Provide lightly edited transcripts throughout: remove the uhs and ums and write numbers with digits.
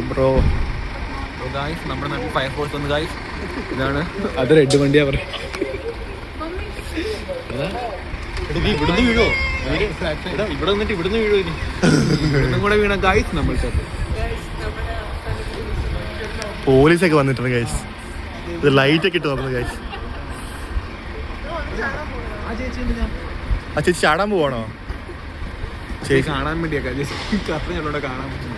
Bro നമ്മുടെ നാട്ടിൽ fire force വന്ന് ഗായ്സ്. ഇതാണ് അത് റെഡ് വണ്ടിയാ പറയും. ഇവിടുന്ന് വീഴോ? ഇവിടെ വന്നിട്ട് ഇവിടുന്ന് വീഴോ? ഇവിടുന്നും കൂടെ വീണ ഗായ്സ് നമ്മൾക്ക്. പോലീസൊക്കെ വന്നിട്ടുണ്ട് ഗൈസ്. ഇത് ലൈറ്റ് ഒക്കെ ഇട്ട് നോക്കുന്നത് ഗൈസ്. ആ ചേച്ചി ചാടാൻ പോവാണോ? ചേച്ചി കാണാൻ വേണ്ടിയൊക്കെ ഞങ്ങളോട് കാണാൻ പറ്റുന്നു.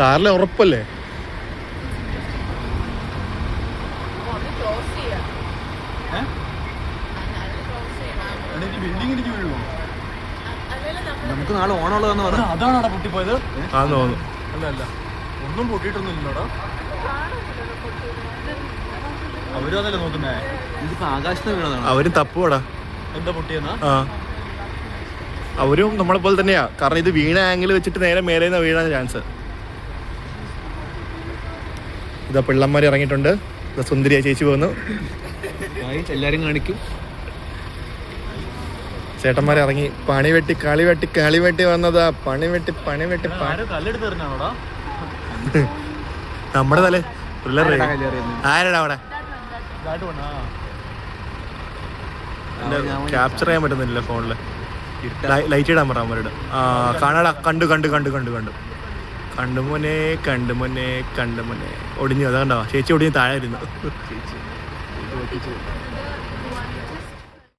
കാറിൽ ഉറപ്പല്ലേ? നമുക്ക് നാളെ ഓണമുള്ളതെന്ന് പറഞ്ഞു. അതാണോടാ പൊട്ടിപ്പോയത്? ആന്ന് തോന്നുന്നു. അല്ല ഒന്നും പൊട്ടിയിട്ടൊന്നും ഇല്ലടാ. അവരും അതല്ലേ നോക്കുന്നേ. ഇതിപ്പോ ആകാശത്ത് വീണതാണ്. അവരും തപ്പുവാടാ. എന്താ പൊട്ടിയെന്നാ? ആ അവരും നമ്മളെ പോലെ തന്നെയാ. കാരണം ഇത് വീണ ആംഗിൾ വെച്ചിട്ട് നേരെ മേലേന്ന് വീഴാൻ ചാൻസ്. ഇതാ പിള്ളന്മാർ ഇറങ്ങിയിട്ടുണ്ട്. ഇതാ സുന്ദരിയാ ചേച്ചി പോകുന്നു. എല്ലാരും കാണിക്കും. ചേട്ടന്മാരെ ഇറങ്ങി. പണി വെട്ടി കളി വെട്ടി വന്നതാ. പണി വെട്ടി കല്ലെടുത്ത് എറിഞ്ഞാണോടാ? നമ്മുടെ തലേ പിള്ളേരെ ആരടാ അവിടെ? ക്യാപ്ചർ ചെയ്യാൻ പറ്റുന്നില്ല ഫോണില്. ലൈറ്റ് ഇടാൻ പറ അവരോട്. ആ കാണാടാ. കണ്ടു കണ്ടുമോനെ ഒടിഞ്ഞു. അതാ കണ്ടോ ചേച്ചി ഒടിഞ്ഞ് താഴെ ഇരുന്നു.